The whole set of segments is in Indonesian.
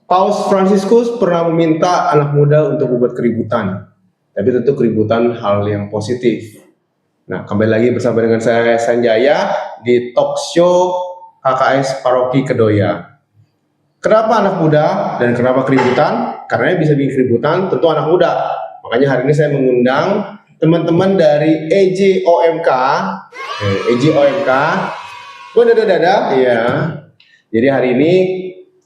Paus Fransiskus pernah meminta anak muda untuk membuat keributan, tapi tentu keributan hal yang positif. Nah, kembali lagi bersama dengan saya Sanjaya di talk show KKS Paroki Kedoya. Kenapa anak muda dan kenapa keributan? Karena bisa bikin keributan tentu anak muda. Makanya hari ini saya mengundang teman-teman dari EJOMK. EJOMK. Dada, iya. Jadi hari ini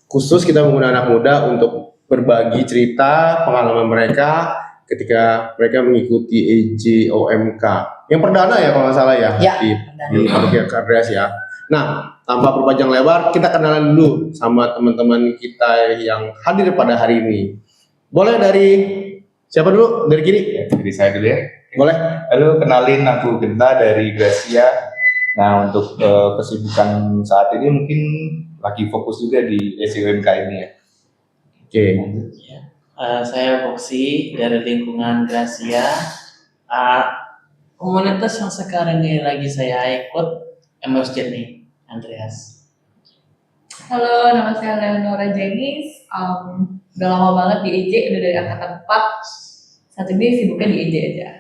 khusus kita menggunakan anak muda untuk berbagi cerita pengalaman mereka ketika mereka mengikuti EJOMK yang perdana ya kalau nggak salah ya, di Paroki Kardas ya. Nah, tanpa berpanjang lebar, kita kenalan dulu sama teman-teman kita yang hadir pada hari ini. Boleh dari siapa dulu? Dari kiri? Ya, dari saya dulu ya. Boleh. Halo, kenalin aku Genta dari Gracia. Nah, untuk kesibukan saat ini mungkin lagi fokus juga di EJOMK ini ya. Oke. Ya. Saya Boxy dari lingkungan Gracia. Komunitas yang sekarang ini lagi saya ikut Emmaus Journey, Andreas. Halo, nama saya Leonora Jenis. Udah lama banget di EJ, udah dari angkatan 4. Saat ini sibuknya di EJ aja.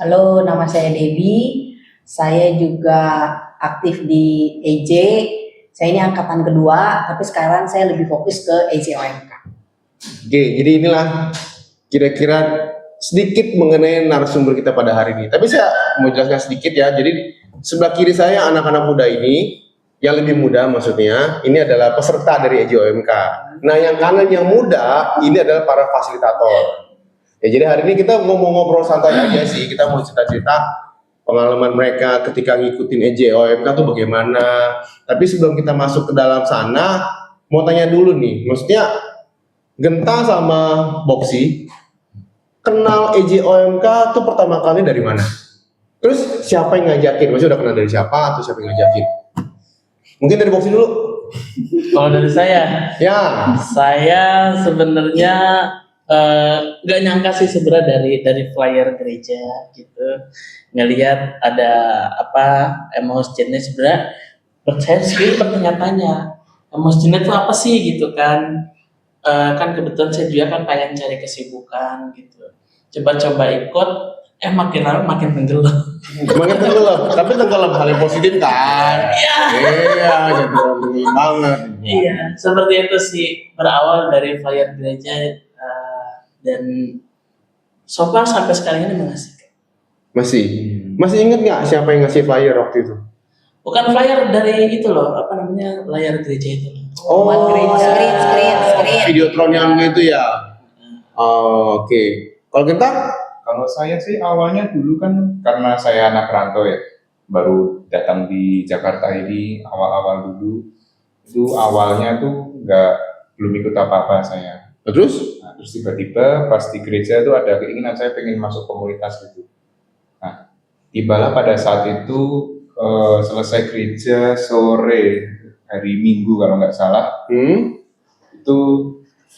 Halo, nama saya Debbie. Saya juga aktif di EJ. Saya ini angkatan kedua, tapi sekarang saya lebih fokus ke EJOMK. Oke, jadi inilah kira-kira sedikit mengenai narasumber kita pada hari ini. Tapi saya mau jelaskan sedikit ya. Jadi sebelah kiri saya anak-anak muda ini, yang lebih muda maksudnya, ini adalah peserta dari EJOMK. Nah, yang kanan yang muda ini adalah para fasilitator. Ya, jadi hari ini kita mau ngobrol santai aja sih. Kita mau cerita-cerita pengalaman mereka ketika ngikutin EJOMK tuh bagaimana. Tapi sebelum kita masuk ke dalam sana, mau tanya dulu nih, maksudnya Genta sama Boxy kenal EJOMK tuh pertama kali dari mana? Terus siapa yang ngajakin? Maksudnya udah kenal dari siapa atau siapa yang ngajakin? Mungkin dari Boxy dulu. Kalau dari saya, Ya. saya sebenarnya nggak nyangka sih sebenarnya dari flyer gereja gitu, ngelihat ada Emmaus Journey. Sebenarnya saya sendiri bertanya-tanya Emmaus Journey itu apa sih gitu kan. Kan kebetulan saya juga kan pengen cari kesibukan gitu, coba-coba ikut, makin lama makin tenggelam. Makin tenggelam, tapi tenggelam hal yang positif kan? Iya, jadi banget. Iya, seperti itu sih, berawal dari flyer gereja dan so far sampai sekarang ini mengasihkan. Masih inget nggak siapa yang ngasih flyer waktu itu? Bukan flyer dari itu loh, layar gereja itu. Oh, screen. Videotron yang gitu ya. Oh, oke. Kalau Genta? Kalau saya sih awalnya dulu kan karena saya anak rantau ya, baru datang di Jakarta ini awal-awal dulu. Itu awalnya tuh belum ikut apa-apa saya. Terus? Nah, terus tiba-tiba pas di gereja itu ada keinginan saya pengen masuk komunitas gitu. Nah, tibalah pada saat itu selesai gereja sore hari Minggu kalau nggak salah, itu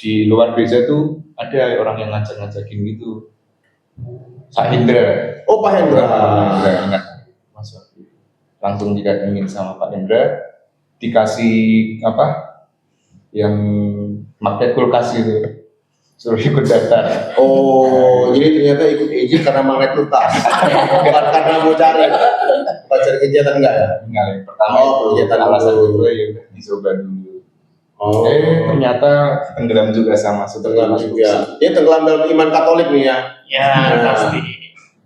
di luar gereja tuh ada orang yang ngajakin gitu, Pak Hendra. Oh, Pak Hendra. Masuk. Langsung didatengin sama Pak Hendra, dikasih yang pakai kulkas gitu, suruh ikut daftar. Oh, jadi ternyata ikut EJ karena magnet kulkas, bukan karena mau cari kegiatan enggak ya? Enggak, yang pertama kegiatan alasan dulu. gue ya udah dicoba dulu. Oh, Ternyata tenggelam juga sama tenggelam juga. Dia tenggelam dalam iman Katolik nih ya. Ya, pasti.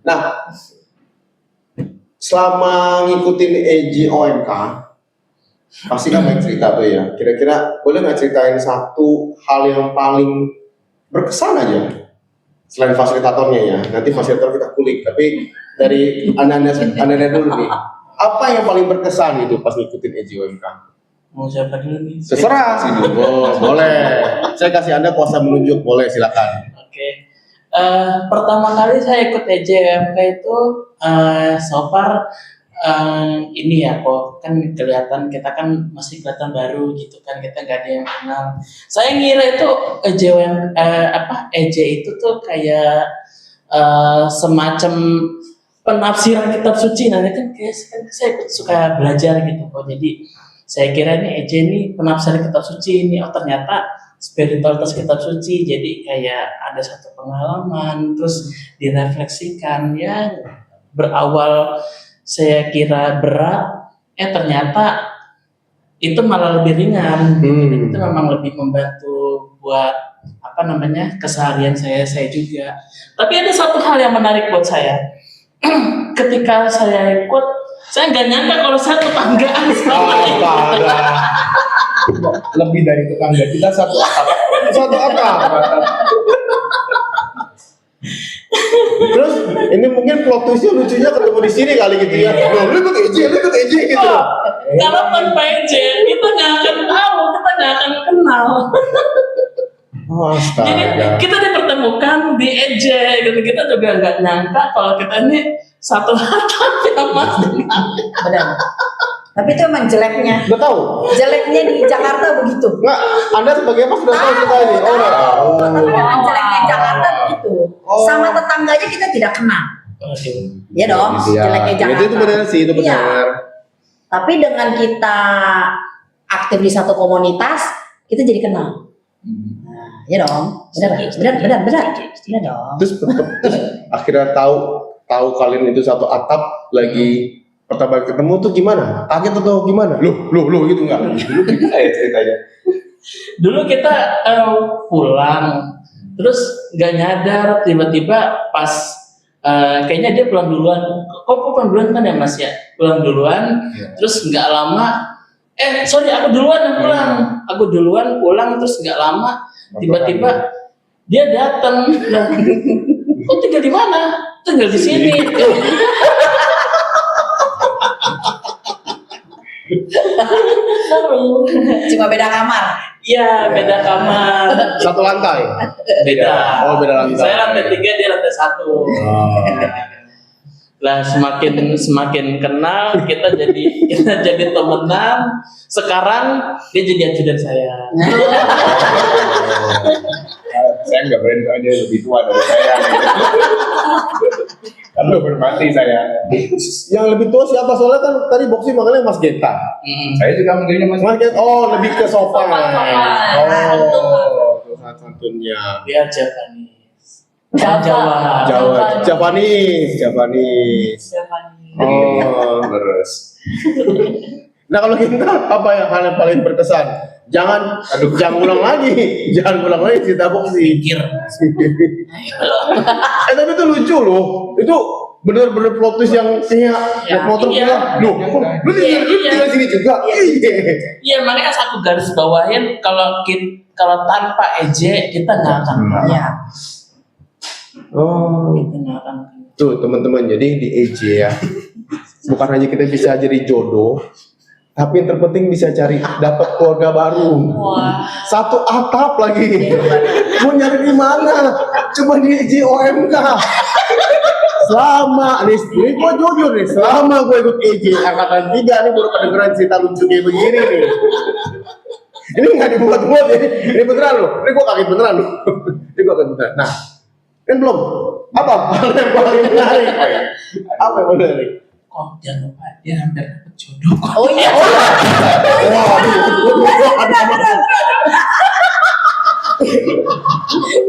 Nah, selama ngikutin EJOMK, pasti kan banyak cerita tuh ya. Kira-kira boleh nggak ceritain satu hal yang paling berkesan aja? Selain fasilitatornya ya, nanti fasilitator kita kulik. Tapi dari anda dulu nih, apa yang paling berkesan gitu pas ngikutin EJOMK? Mau siapa dulu nih? Terserah sih dulu. Oh, boleh. Saya kasih Anda kuasa menunjuk, boleh silakan. Oke. Pertama kali saya ikut EJOMK itu so far ini ya kok kan kelihatan kita kan masih kelihatan baru gitu kan, kita nggak ada yang kenal. Saya ngira itu EJ itu tuh kayak semacam penafsiran kitab suci. Nanti kan saya suka belajar gitu kok, jadi saya kira ini EJ ini penafsiran kitab suci ini. Oh ternyata spiritualitas kitab suci, jadi kayak ada satu pengalaman terus direfleksikan ya. Berawal saya kira berat, ternyata itu malah lebih ringan. Jadi itu memang lebih membantu buat keseharian saya juga. Tapi ada satu hal yang menarik buat saya. Ketika saya ikut, saya nggak nyangka kalau saya tetanggaan sama ini. Lebih dari tetangga kita satu atap. Terus ini mungkin plot twistnya lucunya ketemu di sini kali gitu ya. Loh, lu ikut EJ gitu. Kalau tanpa EJ, kita nggak akan tahu, kita nggak akan kenal. Jadi kita dipertemukan di EJ, gitu. Kita juga nggak nyangka kalau kita ini satu atap yang Mas dengan. Benar. Tapi itu emang jeleknya. Udah tahu? Jeleknya di Jakarta begitu. Enggak, Anda sebagai Mas sudah tahu kita ini. Oh, udah tahu. Tapi memang jeleknya Jakarta begitu. Sama tetangganya kita tidak kenal. Iya dong, Gitu ya. jeleknya Jakarta. Itu benar sih, itu Iya. benar. Tapi dengan kita aktif di satu komunitas, kita jadi kenal. Nah, iya dong, benar dong. Terus akhirnya tahu kalian itu satu atap lagi pertama ketemu tuh gimana? Kaget atau gimana? Loh gitu enggak? Dulu gimana ya ceritanya? Dulu kita pulang, terus nggak nyadar tiba-tiba pas kayaknya dia pulang duluan. Kok pulang duluan kan ya Mas ya? Pulang duluan, terus nggak lama. Sorry, aku duluan yang pulang. Aku duluan pulang, terus nggak lama tiba-tiba dia datang. Kok tinggal di mana? Tinggal di sini. Cuma beda kamar. Iya, beda kamar. Satu lantai. Beda. Oh, beda lantai. Saya lantai 3, dia lantai 1. Lah semakin kenal, kita jadi temenan. Sekarang dia jadi ajudan saya. Saya nggak berani soalnya dia lebih tua dari saya. Kan bermati saya. Yang lebih tua siapa? Soalnya kan tadi boxing manggilnya Mas Genta. Saya juga manggilnya Mas. Mas Genta, oh lebih ke sopan. Sopan. Oh, santunnya. Dia Japanese. Japanese. Oh, Terus. nah kalau kita apa yang hal yang paling berkesan? Jangan ulang lagi cerita boxing. Pikir. Tapi itu lucu loh. Itu bener-bener plot twist yang kayak naik motor iya. pulang. Loh, lu tinggal sini juga? Iya. Iya, makanya aku garis bawahin kalau tanpa EJ kita nggak akan kenal. Iya. Oh, Kita nggak akan kenal. tuh teman-teman, jadi di EJ ya. Bukan hanya kita bisa jadi jodoh, tapi yang terpenting bisa cari dapat keluarga baru. Wah. Satu atap lagi. Mau nyari di mana? Coba di EJ OMK. Selama nih gue jujur nih, selama gue ikut EJ angkatan 3 nih baru kedengeran cerita lucu kayak begini nih. Ini nggak dibuat-buat ya, ini beneran loh. Ini gue kaget beneran loh. Ini gue kaget beneran. Nah, kan belum. Apa hal yang paling menarik? Apa yang menarik? Oh, jangan lupa dia hampir dapet jodoh. Oh iya.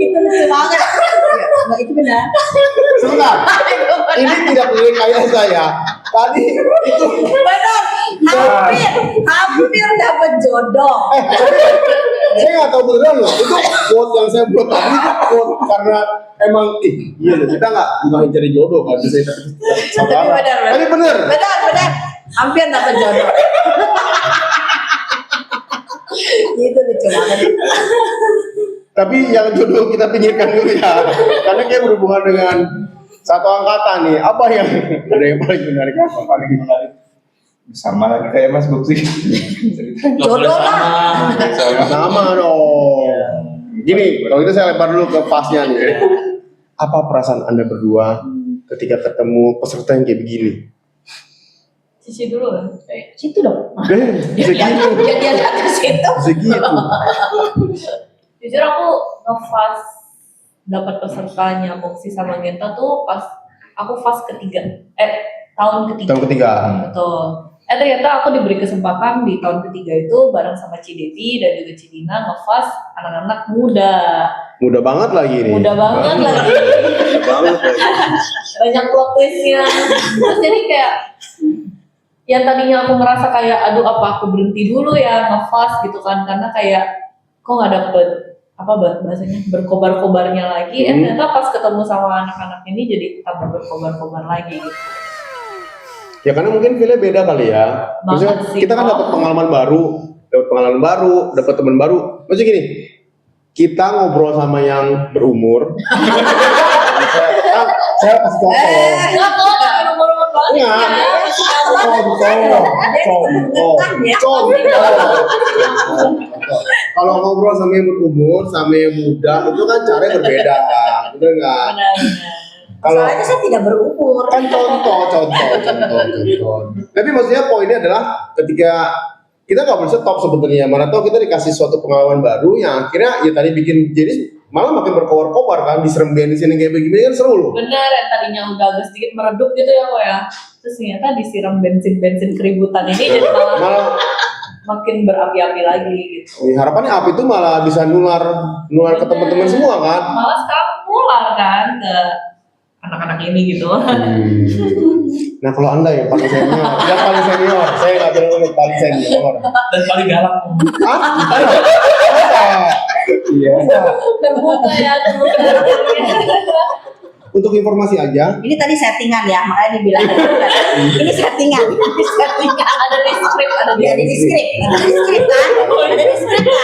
Itu lucu banget. Nah, itu benar. Sebentar, ini tidak boleh kayak saya. Tadi itu Benar. Hampir dapat jodoh. saya nggak tahu beneran loh. Itu quote yang saya buat tadi itu quote karena emang iya loh, kita nggak cari jodoh kan bisa Tapi benar. Tapi bener. Benar. Hampir dapat jodoh. Itu lucu banget. Tapi yang jodoh kita pinggirkan dulu ya, karena kayak berhubungan dengan satu angkatan nih. Apa yang ada yang paling menarik? Apa paling menarik? Sama lagi kayak Mas Boksi. Jodoh lah. Sama dong. Gini, kalau itu saya lempar dulu ke pasnya nih. Apa perasaan Anda berdua ketika ketemu peserta yang kayak begini? Cici dulu kan? Situ dong. Segitu. Dia lihat ke situ. Segitu. Jujur aku ngefast dapat pesertanya Boxy sama Genta tuh pas aku fase ketiga. Tahun ketiga. Tahun ketiga. Betul. Ternyata aku diberi kesempatan di tahun ketiga itu bareng sama Cidevi dan juga Cidina nge-fast anak-anak muda. Mudah banget lagi nih. Muda banget lagi. Mudah banget lagi. Banyak plot twistnya. Terus jadi kayak yang tadinya aku ngerasa kayak aduh apa aku berhenti dulu ya nge-fast gitu kan, karena kayak kok nggak dapet apa bahasanya berkobar-kobarnya lagi. Ternyata pas ketemu sama anak-anak ini jadi tambah berkobar-kobar lagi gitu. Ya karena mungkin feelnya beda kali ya. Maksudnya Banget sih, kita kan Kak. dapat pengalaman baru, dapat teman baru. Maksudnya gini, kita ngobrol sama yang berumur. saya kasih contoh. Enggak kok, nomor-nomor banget Iya. ya. Contoh. Kalau ngobrol sama yang berumur, sama yang muda, itu kan caranya berbeda, bener nggak? Benar-benar. Kalau Soalnya saya tidak berumur. kan contoh. Tapi maksudnya poinnya adalah ketika kita nggak boleh stop sebetulnya, mana tahu kita dikasih suatu pengalaman baru yang akhirnya ya tadi bikin jadi malah makin berkobar-kobar kan, diserem bensin kayak begini kan seru loh. Benar, yang tadinya udah agak sedikit meredup gitu ya kok ya. Terus ternyata disiram bensin keributan ini jadi malah makin berapi-api lagi gitu. Harapannya api itu malah bisa nular ke teman-teman semua kan. Malah sekarang pular kan ke anak-anak ini gitu. Nah kalau anda yang paling senior, saya nggak bilang untuk paling senior. Dan paling galak. Iya. Terbuka ya, terbuka. Untuk informasi aja, Ini tadi settingan ya, makanya dibilang ini settingan. Ada di skrip, ada di Ada di skrip kan? Ada di skrip kan?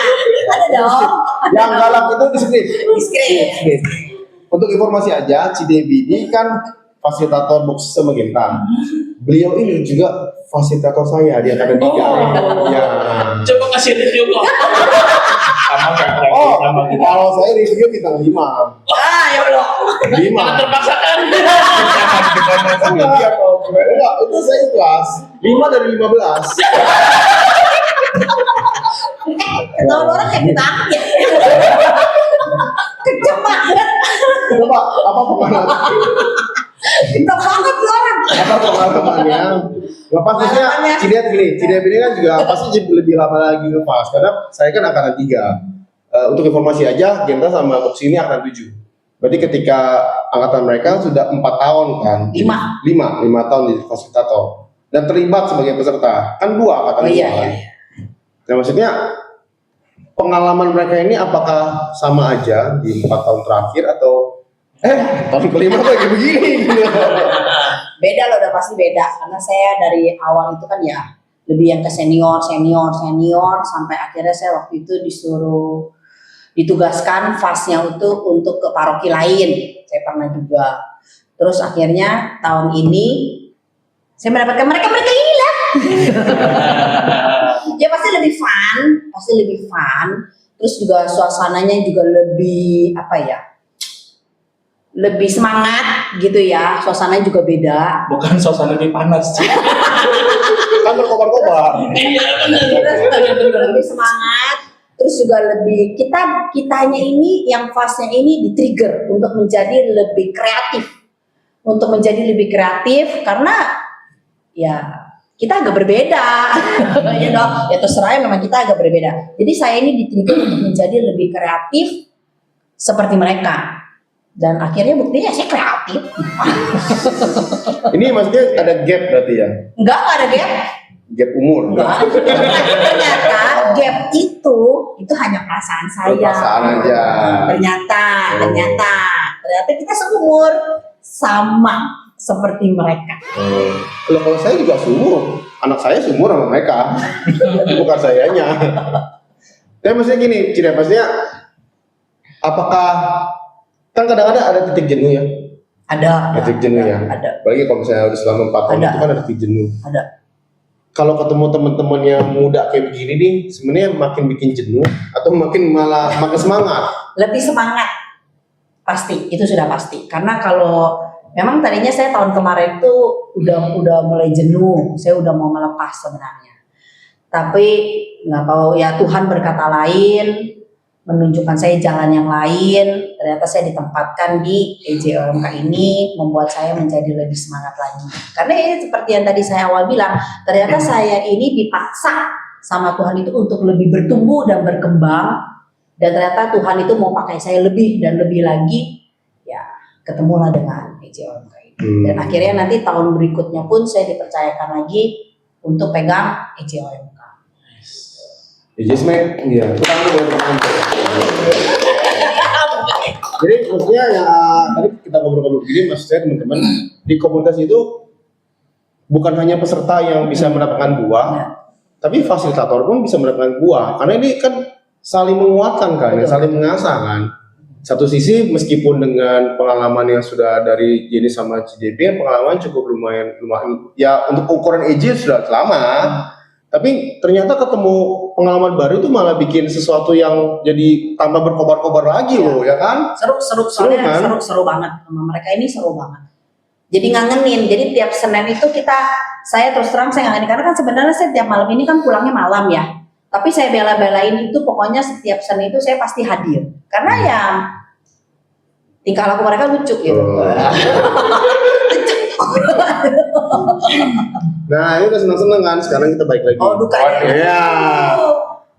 Ada dong. yang galak itu di sini. Di skrip. Untuk informasi aja, Cidebi ini kan fasilitator box sama Genta. Beliau ini juga fasilitator saya di angkatan 3. Ya. Coba kasih review kok. Sama kayak Oh, sama kita. kalau saya review bintang 5. Ya Allah. 5. Jangan terpaksa kan. Enggak, itu saya ikhlas. 5 dari 15. Ketahuan orang kayak ditangkap ya. Kejam banget. Coba apa pengalaman? Kejam banget tuh orang. Apa pengalamannya? Nggak pas maksudnya Cidebi ini kan juga pasti jadi lebih lama lagi ngepas karena saya kan angkatan 3. Untuk informasi aja, Genta sama Box ini angkatan 7. Berarti ketika angkatan mereka sudah 4 tahun kan? 5 tahun di fasilitator dan terlibat sebagai peserta. Kan 2 angkatan Oh, iya, kan? iya. Nah maksudnya pengalaman mereka ini apakah sama aja di 4 tahun terakhir atau tahun kelima kayak begini gitu. Beda loh, udah pasti beda. Karena saya dari awal itu kan ya lebih yang ke senior sampai akhirnya saya waktu itu ditugaskan fasnya untuk ke paroki lain. Saya pernah juga. Terus akhirnya tahun ini saya mendapatkan mereka ini lah. Ya pasti lebih fun. Terus juga suasananya juga lebih apa ya? Lebih semangat gitu ya. Suasananya juga beda. Bukan suasana lebih panas. Kan berkobar-kobar. Iya benar. Lebih semangat. Terus juga lebih kitanya ini yang fase ini di-trigger untuk menjadi lebih kreatif karena ya kita agak berbeda. Ya dong, ya terserah memang kita agak berbeda. Jadi saya ini di-trigger untuk menjadi lebih kreatif seperti mereka. Dan akhirnya buktinya saya kreatif. Ini maksudnya ada gap berarti ya? Enggak ada gap. Gap umur. Enggak. Ternyata gap itu hanya perasaan saya. Perasaan aja. Ternyata kita seumur sama seperti mereka. Loh, kalau saya juga seumur, anak saya seumur sama mereka, bukan sayanya. Tapi maksudnya gini, Cida, maksudnya apakah kan kadang-kadang ada titik jenuh ya? Ada. Titik jenuh ya? Ada. Bagi kalau misalnya udah selama 4 tahun Ada. itu kan ada titik jenuh. Ada. Kalau ketemu teman-teman yang muda kayak begini nih, sebenarnya makin bikin jenuh atau makin semangat? Lebih semangat. Pasti, itu sudah pasti. Karena kalau memang tadinya saya tahun kemarin itu udah mulai jenuh, saya udah mau melepas sebenarnya. Tapi nggak tahu ya Tuhan berkata lain. menunjukkan saya jalan yang lain. Ternyata saya ditempatkan di EJOMK ini, membuat saya menjadi lebih semangat lagi. Karena ini seperti yang tadi saya awal bilang, ternyata saya ini dipaksa sama Tuhan itu untuk lebih bertumbuh dan berkembang. Dan ternyata Tuhan itu mau pakai saya lebih dan lebih lagi. Ya, ketemulah dengan EJOMK ini. Dan akhirnya nanti tahun berikutnya pun saya dipercayakan lagi untuk pegang EJOMK. Ijisme, iya. Kita Jadi maksudnya ya tadi kita ngobrol-ngobrol begini, maksud saya teman-teman di komunitas itu bukan hanya peserta yang bisa mendapatkan buah, tapi fasilitator pun bisa mendapatkan buah. Karena ini kan saling menguatkan kan, saling mengasah kan. Satu sisi meskipun dengan pengalaman yang sudah dari Jenny sama CJP, pengalaman cukup lumayan ya untuk ukuran EJ sudah lama. Tapi ternyata ketemu pengalaman baru itu malah bikin sesuatu yang jadi tambah berkobar-kobar lagi loh, ya kan? Seru soalnya kan? seru banget sama mereka ini, seru banget. Jadi ngangenin. Jadi tiap Senin itu saya terus terang saya ngangenin karena kan sebenarnya saya tiap malam ini kan pulangnya malam ya. Tapi saya bela-belain itu pokoknya setiap Senin itu saya pasti hadir. Karena ya tingkah laku mereka lucu gitu. Nah, ini udah seneng-seneng kan, sekarang kita balik lagi. Oh, duka. Iya.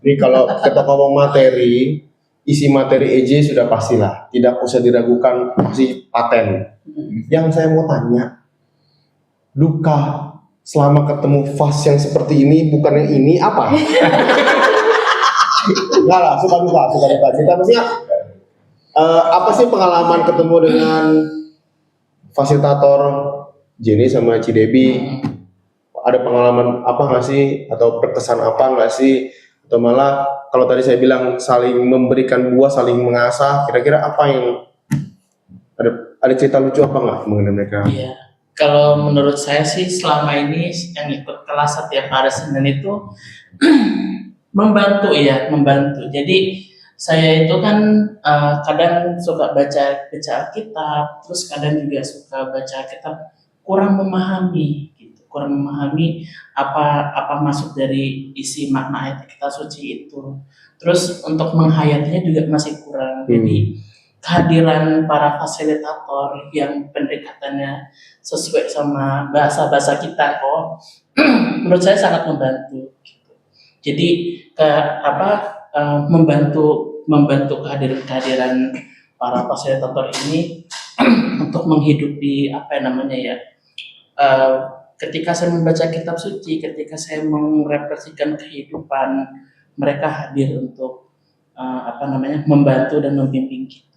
Ini kalau kita ngomong materi, isi materi EJ sudah pastilah, tidak usah diragukan, pasti paten. Yang saya mau tanya, duka selama ketemu fase yang seperti ini, bukan yang ini apa? Enggak lah, suka duka. Kita maksudnya apa sih pengalaman ketemu dengan fasilitator Jenny sama Cidebi? Ada pengalaman apa nggak sih, atau berkesan apa nggak sih, atau malah kalau tadi saya bilang saling memberikan buah, saling mengasah, kira-kira apa yang ada cerita lucu apa nggak mengenai mereka? Iya, kalau menurut saya sih selama ini yang ikut kelas setiap hari Senin itu membantu. Jadi saya itu kan kadang suka baca Alkitab, terus kadang juga suka baca Alkitab kurang memahami apa maksud dari isi makna ayat kitab suci itu. Terus untuk menghayatinya juga masih kurang. Jadi kehadiran para fasilitator yang pendekatannya sesuai sama bahasa kita menurut saya sangat membantu. Jadi membantu kehadiran para fasilitator ini untuk menghidupi ketika saya membaca kitab suci, ketika saya merefleksikan kehidupan, mereka hadir untuk membantu dan membimbing kita.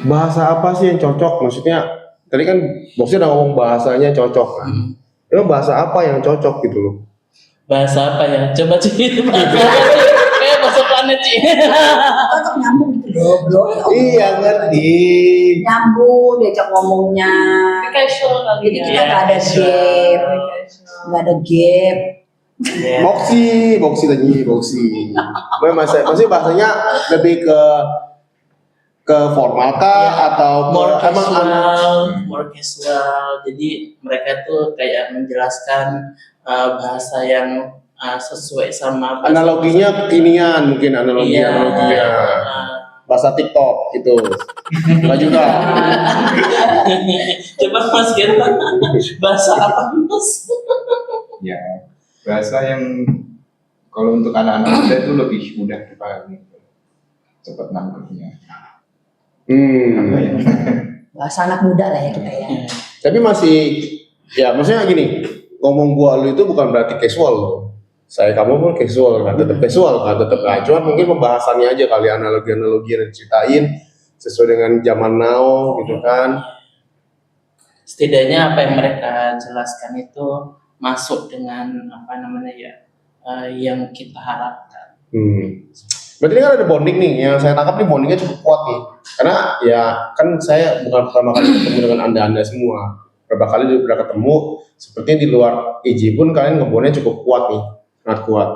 Bahasa apa sih yang cocok? Maksudnya tadi kan bosnya udah ngomong bahasanya cocok kan? Itu bahasa apa yang cocok gitu loh? Bahasa apa ya? Coba Ci. Kayak bahasa planet Ci. Cocok nyambung gitu loh, bro. Iya ngerti. Nyambung diajak ngomongnya. Casual kali Jadi ya. kita nggak ada gap, nggak ada gap. Boxy lagi. Maksudnya bahasanya lebih ke formal kah atau more casual. Jadi mereka tuh kayak menjelaskan bahasa yang sesuai sama bahasa analoginya kekinian, mungkin analoginya bahasa TikTok gitu. Enggak juga. Coba Mas Genta, bahasa apa Mas? Ya, bahasa yang kalau untuk anak-anak muda itu lebih mudah dipahami, cepat nangkepnya. Apa ya? Bahasa anak muda lah ya kita ya. Tapi masih, ya maksudnya gini, ngomong gua lu itu bukan berarti casual loh. Saya kamu pun casual kan, tetap cuma mungkin pembahasannya aja kali, analogi yang diceritain sesuai dengan zaman now gitu kan. Setidaknya apa yang mereka jelaskan itu masuk dengan yang kita harapkan. Berarti ini kan ada bonding nih, yang saya tangkap nih bondingnya cukup kuat nih. Karena ya kan saya bukan pertama kali ketemu dengan anda semua. Beberapa kali udah ketemu, sepertinya di luar EJ pun kalian ngebondnya cukup kuat nih, sangat kuat.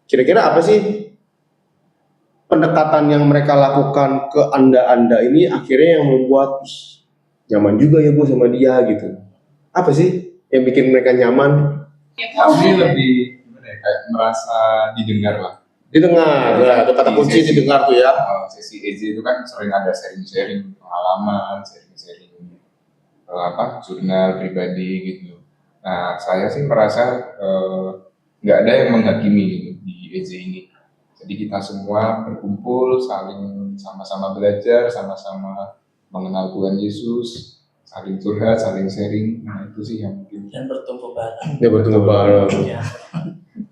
Kira-kira apa sih pendekatan yang mereka lakukan ke anda ini akhirnya yang membuat nyaman juga ya gue sama dia gitu? Apa sih yang bikin mereka nyaman? Kami lebih kayak merasa didengar lah. Didengar, ya, itu kata kunci didengar tuh ya. Sesi EJ itu kan sering ada sharing-sharing pengalaman, sharing-sharing jurnal pribadi gitu. Nah, saya sih merasa nggak ada yang menghakimi gitu di EJ ini. Jadi kita semua berkumpul, saling sama-sama belajar, sama-sama mengenal Tuhan Yesus, saling curhat, saling sharing. Nah, itu sih yang mungkin Dan bertumbuh bareng. Dia bertemu bareng. Ya.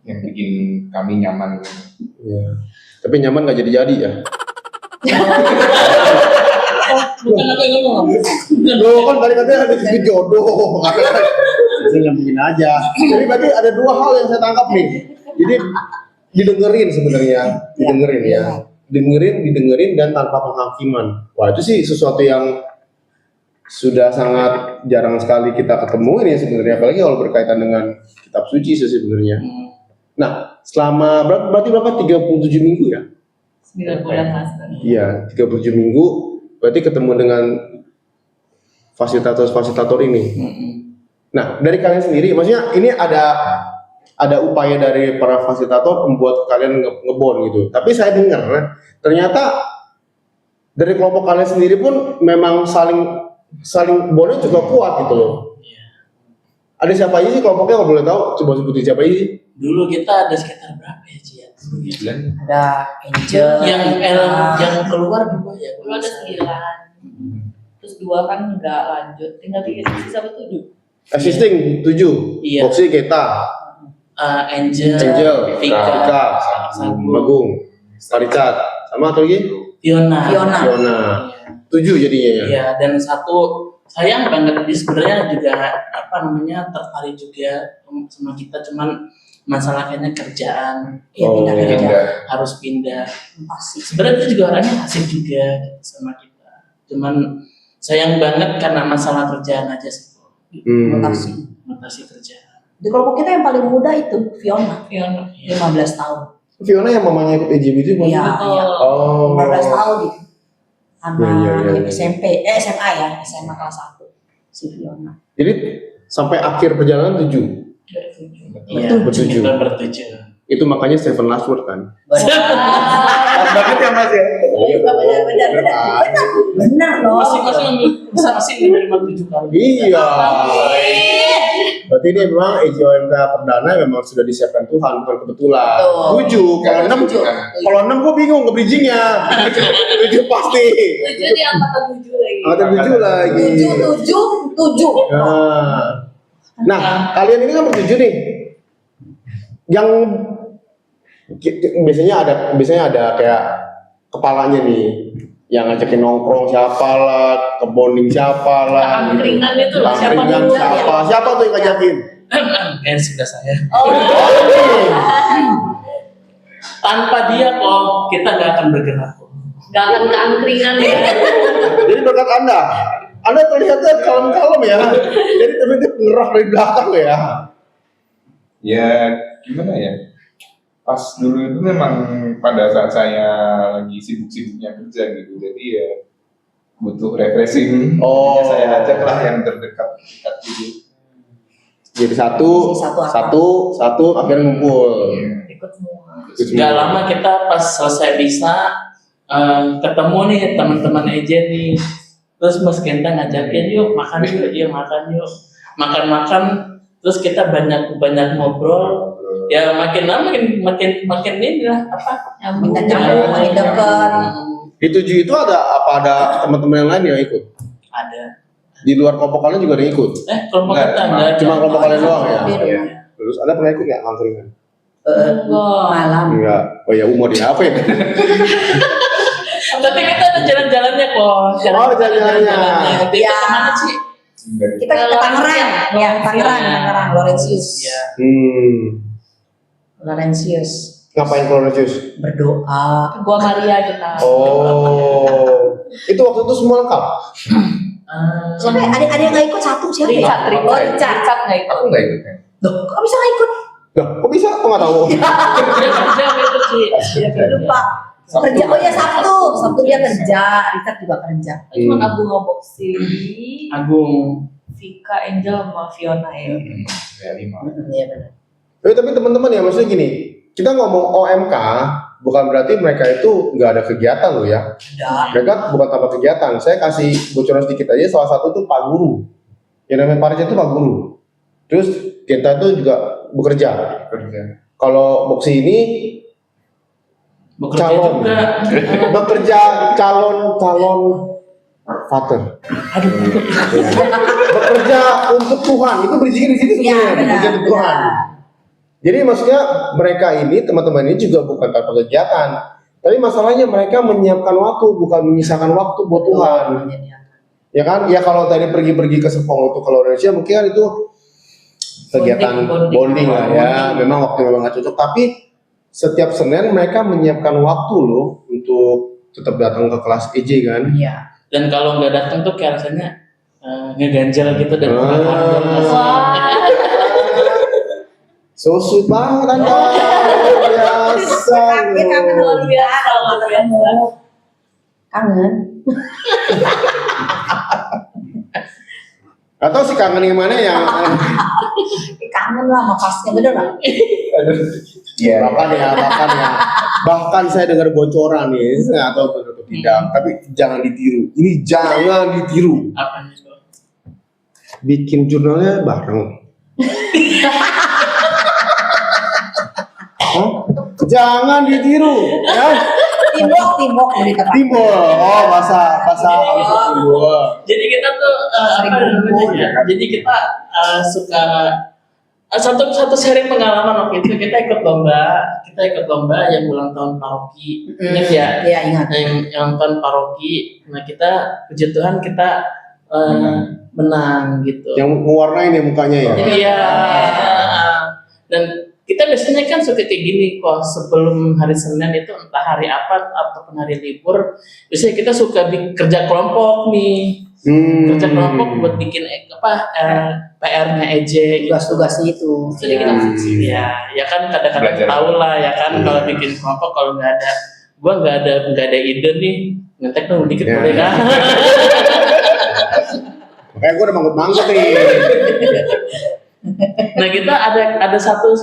yang bikin kami nyaman gitu. Iya. Tapi nyaman nggak jadi-jadi ya. Bukan aku yang ngomong. Loh kan tadi katanya ada sisi jodoh. Saya nyambungin aja. Jadi berarti ada dua hal yang saya tangkap nih. Jadi didengerin sebenarnya, didengerin ya. Didengerin dan tanpa penghakiman. Wah itu sih sesuatu yang sudah sangat jarang sekali kita ketemu ini sebenarnya. Apalagi kalau berkaitan dengan kitab suci sih sebenarnya. Nah selama berarti berapa 37 minggu ya? 9 bulan Mas. Iya, 37 minggu berarti ketemu dengan fasilitator ini. Nah, dari kalian sendiri, maksudnya ini ada upaya dari para fasilitator membuat kalian ngebond gitu. Tapi saya dengar ternyata dari kelompok kalian sendiri pun memang saling bondnya juga kuat gitu loh. Ada siapa aja sih kelompoknya kalau boleh tahu? Coba sebutin siapa aja sih? Dulu kita ada sekitar berapa ya Ci? Ya? Ada Angel. Yang keluar dua ya. Dulu ada 9. Terus 2 kan nggak lanjut, tinggal 3 sisa 7. Existing 7. Iya. Boxy Keta, Angel, Angel, Vika, Sagung, Magung, Paricat, sama atau lagi? Fiona. Fiona. 7 jadinya ya. Iya, dan satu sayang banget dia sebenarnya juga tertarik juga sama kita, cuman masalah kayaknya kerjaan Iya, pindah Oh, kerja. Pindah. harus pindah. Pasti. Sebenarnya dia juga orangnya asik juga gitu sama kita, cuman sayang banget karena masalah kerjaan aja sih. Mutasi kerjaan. Di kelompok kita yang paling muda itu Fiona, Fiona. 15 tahun. Fiona yang mamanya ikut EJB itu bukan? Iya, Betul. iya. Oh. 15 tahun gitu. Anak Iya. SMA ya, SMA kelas 1 si Fiona. Jadi sampai akhir perjalanan 7. Iya, Bertujuh. kita bertujuh. Itu makanya Stephen Lashworth kan. Benar. Banget ya Mas ya. Benar loh. Masing-masing menerima 7 kali. Iya. Berarti ini memang EJOMK perdana memang sudah disiapkan Tuhan, bukan kebetulan. Betul. 7, kalau 6 kalau 6 gue bingung nge-bridgingnya. 7 pasti. 7 di angkatan 7 lagi. Angkatan 7 lagi. 7. Nah, kalian ini kan bertujuh nih. Yang biasanya ada kayak kepalanya nih yang ngajakin nongkrong siapa lah, ke bonding siapa lah, Angkringan itu loh, siapa Angkringan dulu siapa tuh yang ngajakin? Kan sudah saya. Oh, Tanpa dia kok kita nggak akan bergerak. nggak akan ke angkringan ya. Jadi berkat Anda terlihatnya kalem-kalem ya. Jadi tiba-tiba ngerah dari belakang ya. Ya gimana ya? Pas dulu itu memang pada saat saya lagi sibuk-sibuknya kerja gitu, jadi ya butuh refreshing. Oh. Ya, saya ajak lah yang terdekat gitu. Jadi satu akhirnya ngumpul. Ikut semua. Gak lama kita pas selesai bisa ketemu nih teman-teman Ejen nih. Terus Mas Genta ngajakin yuk makan yuk, makan. Terus kita banyak ngobrol. Ya makin lama makin ini lah Minta nyambung, makin dekat. Di 7 itu ada teman-teman yang lain yang ikut? ada. Di luar kelompok kalian juga ada yang ikut? Kelompok Enggak, kita enggak ada. Cuma kelompok kalian doang ya? Iya. Terus ada pernah ikut nggak angkringan? Malam. Enggak. Oh ya umur di apa ya? Tapi kita ada jalan-jalannya kok. Jalan-jalannya. Kita Ya. kemana sih? Kita ke Tangerang, ya Tangerang, Laurentius. Iya. Laurentius Ngapain kalau Jus? berdoa. Gua Maria kita. Oh. Itu waktu itu semua lengkap? Siapa ya? Ada yang nggak ikut satu siapa ya? Richard nggak ikut. Aku nggak ikut kan? Loh, kok bisa nggak ikut? Loh, kok bisa? Kok nggak tahu? Kerja gitu sih. Lupa. Kerja, oh ya Sabtu dia kerja, Richard juga kerja. Cuma Agung ngoboksi. Agung. Vika, Angel, sama Fiona ya. Ya 5. Iya benar. Tapi teman-teman ya maksudnya gini, kita ngomong OMK bukan berarti mereka itu nggak ada kegiatan loh ya. Ada. Mereka bukan tanpa kegiatan. Saya kasih bocoran sedikit aja. Salah satu tuh Pak Guru. Yang namanya Parja itu Pak Guru. Terus kita tuh juga bekerja. Kerja. Kalau Boksi ini Bekerja calon. juga. bekerja calon father. Aduh. Bekerja untuk Tuhan. Itu berizin di sini Iya, sebenarnya. benar. Bekerja untuk Tuhan. Jadi maksudnya mereka ini, teman-teman ini juga bukan tanpa kegiatan. Tapi masalahnya mereka menyiapkan waktu, bukan menyisakan waktu buat Tuhan. Ya kan? Ya kalau tadi pergi-pergi ke Serpong itu kalau Indonesia mungkin kan itu kegiatan bonding lah ya. Memang waktu memang nggak cocok. Tapi setiap Senin mereka menyiapkan waktu loh untuk tetap datang ke kelas EJ kan. Iya. Dan kalau nggak datang tuh kayak rasanya ngeganjel gitu dan Wah, So sweet banget Anda. Luar biasa. Ya, kangen loh. luar biasa. Kangen. Atau si kangen yang mana yang Kangen lah sama pasnya, bener nggak? Iya. bahkan saya dengar bocoran nih, saya nggak tahu benar atau tidak, tapi jangan ditiru. Ini jangan ditiru. apa itu? Bikin jurnalnya bareng. Hah? Jangan ditiru, ya. Timbok dari tempat. Timbul. Oh, bahasa timbul. Jadi kita tuh Sering apa namanya kumpul, ya? Jadi kita suka satu sharing pengalaman waktu itu kita ikut lomba yang ulang tahun paroki. Ingat ya? Iya, ingat. Yang ulang tahun paroki. Nah kita puji Tuhan kita menang gitu. Yang mewarnai nih mukanya ya. Iya. Dan kita biasanya kan suka kayak gini kok sebelum hari Senin itu entah hari apa ataupun hari libur biasanya kita suka kerja kelompok nih kerja kelompok buat bikin PR-nya EJ gitu. Tugas-tugasnya itu. sedikit asik. Ya kan kadang-kadang Belajar. tahu lah ya kan kalau bikin kelompok kalau gua nggak ada ide nih ngetek dong dikit Ya. boleh kan? Makanya gue udah manggut-manggut nih. Nah kita ada satu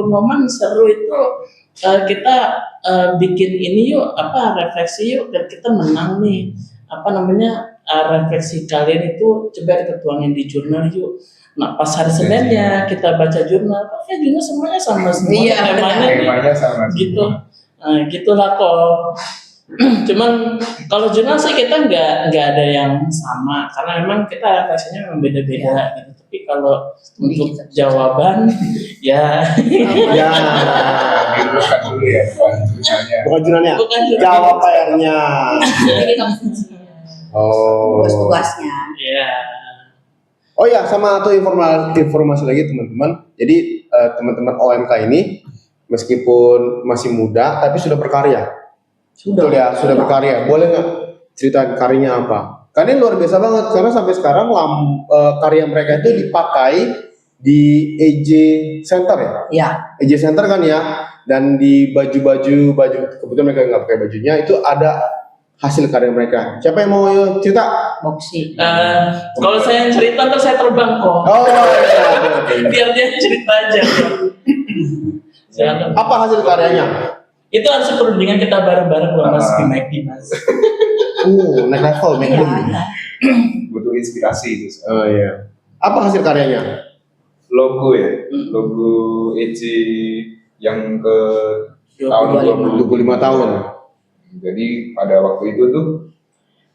momen seru itu kita bikin ini yuk refleksi yuk dan kita menang nih refleksi kalian itu coba kita tuangin di jurnal yuk. Nah pas hari Seninnya kita baca jurnal, kayak jurnal semuanya sama semua Iya, Temanya sama. gitu. Nah, gitulah kok. Cuman kalau jurnal sih kita nggak ada yang sama karena memang kita refleksinya memang beda-beda gitu. Tapi kalau untuk jawaban ya Ya. Dirumuskan dulu ya, jurnalnya. Bukan jurnalnya. bukan jurnal. Jawab PR-nya. Sedikit fungsinya. Oh. Tugas-tugasnya. Ya. Oh ya, sama atau informasi lagi teman-teman. Jadi teman-teman OMK ini meskipun masih muda tapi sudah berkarya. Betul ya, sudah berkarya. Boleh nggak cerita karyanya apa? Karena ini luar biasa banget karena sampai sekarang karya mereka itu dipakai di EJ Center ya. Iya. EJ Center kan ya. Dan di baju kebetulan mereka nggak pakai bajunya itu ada hasil karya mereka. Siapa yang mau cerita? Boksi. Kalau saya cerita ntar saya terbang kok. Oh iya. Biar dia cerita aja. Silakan. Apa hasil karyanya? Itu harus perundingan kita bareng-bareng loh Mas di McD Mas. Naik level, naik Iya. level. Butuh inspirasi itu. Oh iya. Apa hasil karyanya? Logo ya, logo EJ yang ke tahun 25 tahun. Jadi pada waktu itu tuh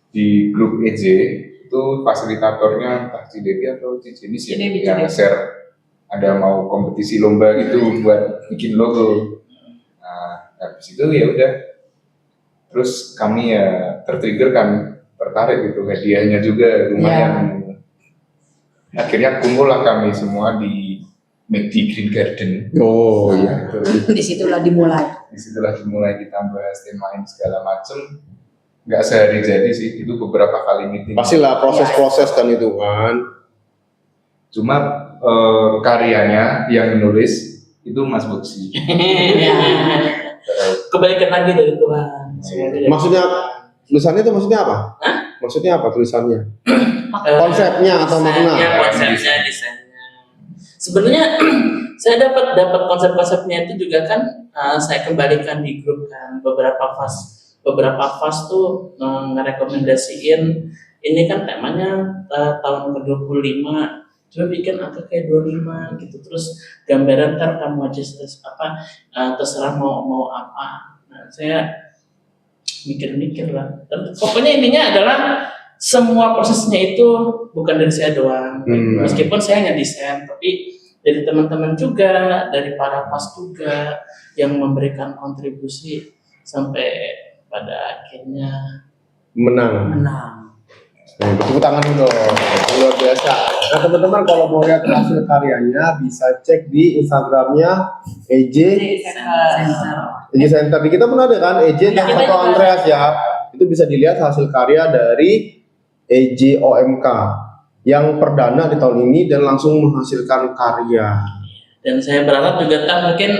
di grup EJ itu fasilitatornya entah Cidevi atau Cijenis ya Cidevi, yang Cidevi. share ada mau kompetisi lomba gitu buat bikin logo. Nah habis itu ya udah terus kami ya tertrigger kan tertarik gitu hadiahnya juga lumayan. Akhirnya kumpul lah kami semua di McD Green Garden. Oh iya. Disitulah dimulai. Disitulah dimulai kita bahas tim main segala macem. Nggak sehari jadi sih, itu beberapa kali meeting. Pastilah proses-proses kan itu kan. Cuma karyanya yang nulis itu Mas Boksi. Kebaikan lagi dari Tuhan. Maksudnya tulisannya itu maksudnya apa? Maksudnya apa tulisannya? Konsepnya atau makna? Konsepnya, desainnya. Sebenarnya saya dapat konsep-konsepnya itu juga kan, saya kembalikan di grup kan beberapa fast tuh ngerekomendasiin ini kan temanya tahun ke-25, coba bikin apa kayak 25 gitu, terus gambaran ntar kamu aja terserah mau apa. Nah, saya mikir-mikir lah. Pokoknya intinya adalah semua prosesnya itu bukan dari saya doang. Meskipun saya ngedesain, tapi dari teman-teman juga, dari para pas juga yang memberikan kontribusi sampai pada akhirnya Menang. Tepuk tangan dulu dong. Luar biasa. Nah teman-teman kalau mau lihat hasil karyanya bisa cek di Instagramnya EJ Center. Di kita pun ada kan EJ Ya, kita atau juga. Andreas ya. Itu bisa dilihat hasil karya dari EJ OMK yang perdana di tahun ini dan langsung menghasilkan karya. Dan saya berharap juga mungkin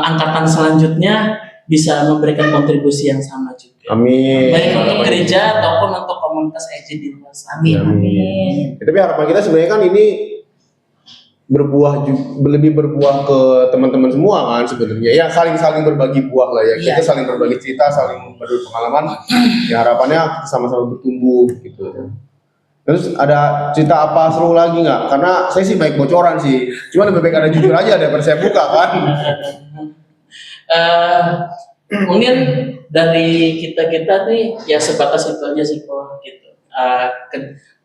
angkatan selanjutnya bisa memberikan kontribusi yang sama juga. Amin. Baik untuk gereja ataupun untuk komunitas EJ di luar sana. Amin. Tapi harapan kita sebenarnya kan ini lebih berbuah ke teman-teman semua kan sebenarnya. Ya saling berbagi buah lah ya. Kita saling berbagi cerita, saling berbagi pengalaman. Ya harapannya kita sama-sama bertumbuh gitu. Terus ada cerita apa seru lagi nggak? Karena saya sih baik bocoran sih. Cuma lebih baik ada jujur aja daripada saya buka kan. Mungkin dari kita nih ya sebatas itu aja sih kok gitu.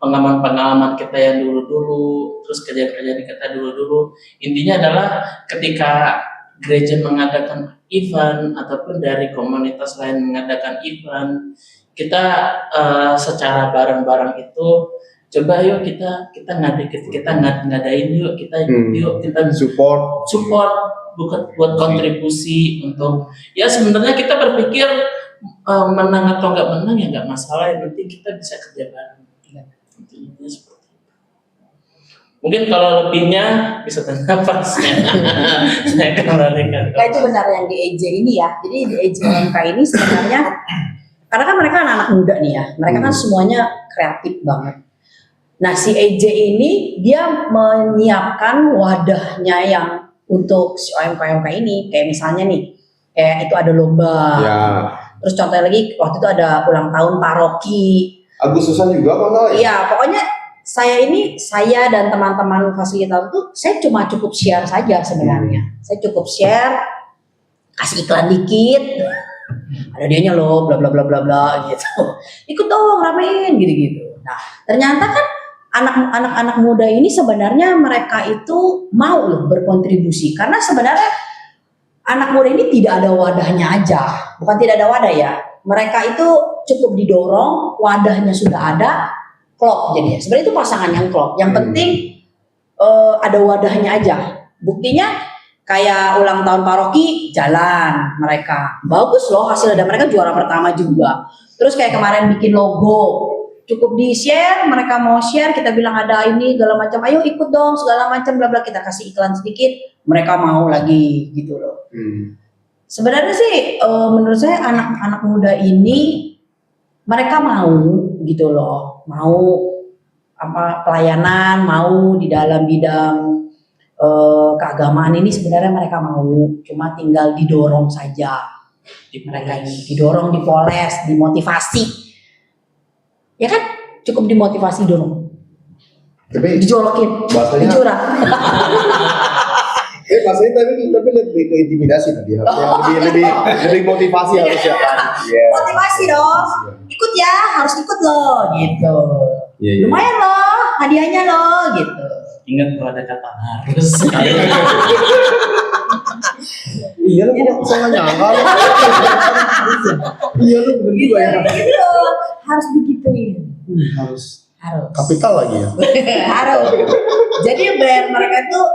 Pengalaman-pengalaman kita yang dulu-dulu, terus kerjaan-kerjaan kita dulu-dulu. Intinya adalah ketika gereja mengadakan event ataupun dari komunitas lain mengadakan event, kita secara bareng-bareng itu coba yuk kita ngadain yuk, kita ikut yuk, kita Support. bukan buat kontribusi untuk ya sebenarnya kita berpikir menang atau nggak menang ya nggak masalah, yang penting kita bisa kerja bareng. Intinya seperti itu. Mungkin kalau lebihnya bisa tanya pasnya. Saya kembalikan. Nah, itu benar yang di EJ ini ya. Jadi di EJ MK ini sebenarnya karena kan mereka anak-anak muda nih ya. Mereka kan semuanya kreatif banget. Nah, si EJ ini dia menyiapkan wadahnya yang untuk si OMK ini. Kayak misalnya nih, kayak itu ada lomba. Ya. Terus contohnya lagi waktu itu ada ulang tahun paroki. Agustusan juga apa enggak ya? Iya, pokoknya saya dan teman-teman fasilitator tuh saya cuma cukup share saja sebenarnya. Saya cukup share, kasih iklan dikit, ada dianya loh, bla bla bla bla bla gitu. Ikut dong, ramein gitu-gitu. Nah, ternyata kan anak-anak muda ini sebenarnya mereka itu mau loh berkontribusi karena sebenarnya anak muda ini tidak ada wadahnya aja, bukan tidak ada wadah ya. Mereka itu cukup didorong, wadahnya sudah ada, klop jadinya. Sebenarnya itu pasangan yang klop. Yang penting ada wadahnya aja. Buktinya kayak ulang tahun paroki jalan mereka. Bagus loh hasilnya dan mereka juara pertama juga. Terus kayak kemarin bikin logo, cukup di-share, mereka mau share, kita bilang ada ini segala macam, ayo ikut dong segala macam bla bla, kita kasih iklan sedikit, mereka mau lagi gitu loh. Sebenarnya sih menurut saya anak-anak muda ini mereka mau gitu loh, mau pelayanan, mau di dalam bidang keagamaan ini sebenarnya mereka mau, cuma tinggal didorong saja. Mereka ini didorong, dipoles, dimotivasi, ya kan, cukup dimotivasi dorong, Tapi dijorokin, bahasanya dicurak. bahasanya tapi lebih ke intimidasi tadi. Lebih motivasi harusnya. Iya. Motivasi dong, ikut ya, harus ikut loh, gitu. Iya, iya. Lumayan loh, hadiahnya loh, gitu. Ingat kalau ada kata harus. Iya lu kok saya nggak nyangka lu. Iya lu bener juga ya. Gitu, harus digituin. Harus Harus. kapital lagi ya. Harus. Jadi brand mereka tuh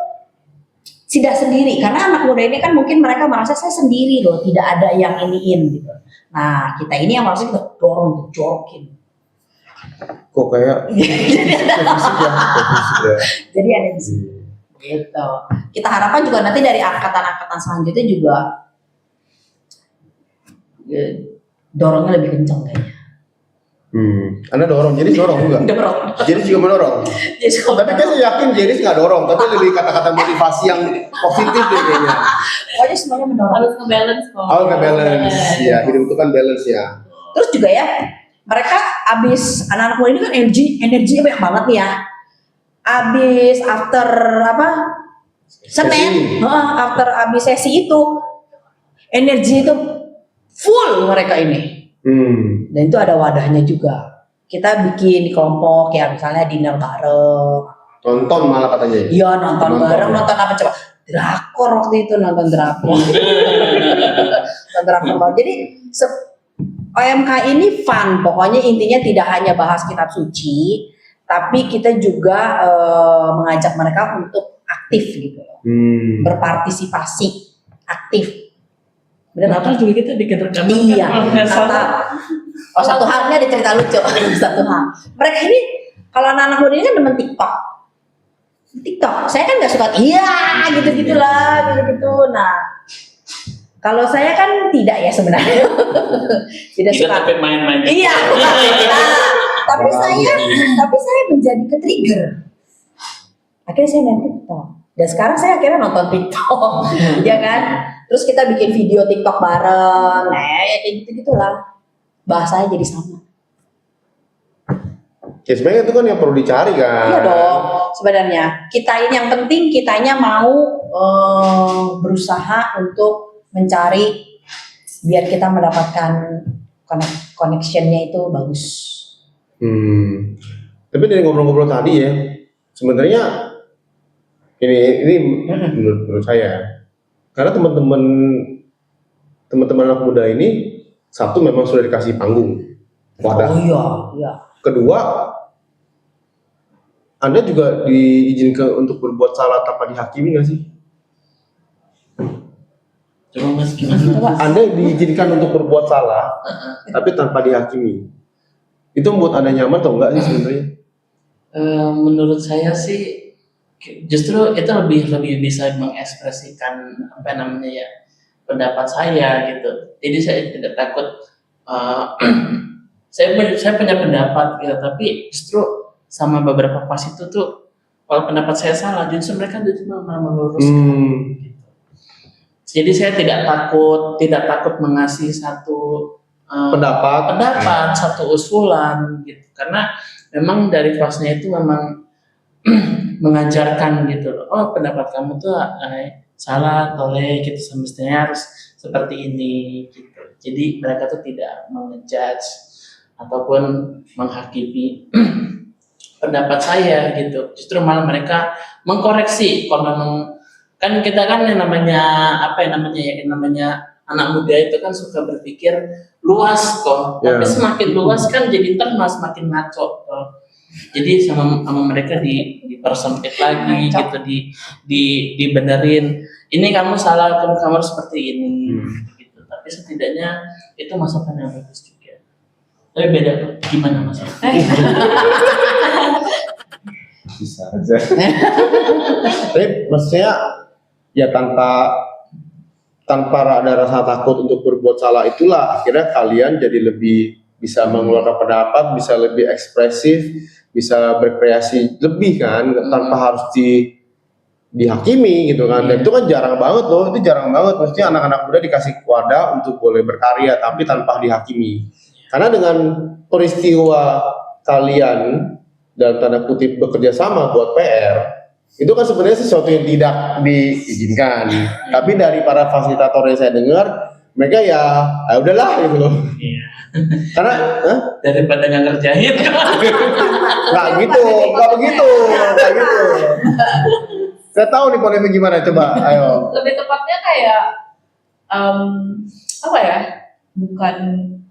tidak sendiri, karena anak muda ini kan mungkin mereka merasa saya sendiri loh, tidak ada yang iniin gitu. Nah, kita ini yang harusnya kita dorong, jorokin. Kok kayak Jadi ada di sini. Gitu. Kita harapkan juga nanti dari angkatan-angkatan selanjutnya juga dorongnya lebih kencang kayaknya. Anda dorong, jadi dorong juga. Dorong. Jadi juga mendorong. Jadi Tapi kan saya yakin Jeris nggak dorong, tapi lebih kata-kata motivasi yang positif deh kayaknya. pokoknya semuanya mendorong. Harus nge-balance kok. Oh, nggak balance. Ya, hidup itu kan balance ya. Terus juga ya, mereka abis anak-anak muda ini kan energinya banyak banget nih ya. Abis after apa? Senin, after abis sesi itu energi itu full mereka ini. Dan itu ada wadahnya juga. Kita bikin di kelompok ya, misalnya dinner bareng. Nonton malah katanya. Iya nonton Nonton. bareng, nonton apa coba? Drakor waktu itu nonton drakor. Nonton drakor bareng. Jadi OMK ini fun. Pokoknya intinya tidak hanya bahas kitab suci, tapi kita juga mengajak mereka untuk aktif gitu, berpartisipasi aktif. Benar Natal juga kita bikin rekaman Iya, kan, kalau nggak salah. Oh satu halnya ada cerita lucu. Satu hal. Mereka ini kalau anak-anak muda ini kan demen TikTok. Saya kan nggak suka. Iya, gitu-gitulah, gitu-gitu. Nah, kalau saya kan tidak ya sebenarnya. Tidak Kita suka. tapi main-main. Iya. Nah, tapi saya menjadi ke-trigger. Akhirnya saya main TikTok. Dan sekarang saya akhirnya nonton TikTok, ya kan? Terus kita bikin video TikTok bareng, nah ya kayak gitu-gitulah. Bahasanya jadi sama. Ya sebenarnya itu kan yang perlu dicari kan. Iya dong, sebenarnya. Kita ini yang penting kitanya mau berusaha untuk mencari biar kita mendapatkan connectionnya itu bagus. Tapi dari ngobrol-ngobrol tadi ya, sebenarnya ini menurut saya, karena teman-teman anak muda ini satu memang sudah dikasih panggung, wadah. Oh iya. Kedua, Anda juga diizinkan untuk berbuat salah tanpa dihakimi nggak sih? Coba Mas gimana? Coba. Anda diizinkan untuk berbuat salah, tapi tanpa dihakimi. Itu membuat Anda nyaman atau enggak sih sebenarnya? Menurut saya sih justru itu lebih bisa mengekspresikan apa namanya ya pendapat saya gitu. Jadi saya tidak takut. Saya punya pendapat gitu, tapi justru sama beberapa pas itu tuh kalau pendapat saya salah, justru mereka malah meluruskan. Gitu. Jadi saya tidak takut mengasih satu pendapat, satu usulan gitu, karena memang dari fasnya itu memang mengajarkan gitu loh. Oh pendapat kamu tuh salah, toleh gitu, semestinya harus seperti ini gitu. Jadi mereka tuh tidak mengejudge ataupun menghakimi pendapat saya gitu. Justru malah mereka mengkoreksi kalau memang kan kita kan yang namanya anak muda itu kan suka berpikir luas kok. Tapi semakin luas kan jadi semakin ngaco kok. Jadi sama mereka dipersempit lagi gitu, dibenerin. Ini kamu salah, kamu harus seperti ini gitu. Tapi setidaknya itu masukan yang bagus juga. Tapi beda gimana Mas? Bisa aja. Tapi maksudnya ya tanpa ada rasa takut untuk berbuat salah itulah akhirnya kalian jadi lebih bisa mengeluarkan pendapat, bisa lebih ekspresif, bisa berkreasi lebih kan tanpa harus dihakimi gitu kan. Dan itu kan jarang banget loh, itu jarang banget. Maksudnya anak-anak muda dikasih wadah untuk boleh berkarya tapi tanpa dihakimi. Karena dengan peristiwa kalian dalam tanda kutip bekerja sama buat PR, itu kan sebenarnya sesuatu yang tidak diizinkan. Tapi dari para fasilitator yang saya dengar, mereka ya udahlah gitu loh. Iya. Karena Daripada nggak ngerjain. nggak begitu. Saya tahu nih polemik gimana, coba ayo. Lebih tepatnya kayak apa ya? Bukan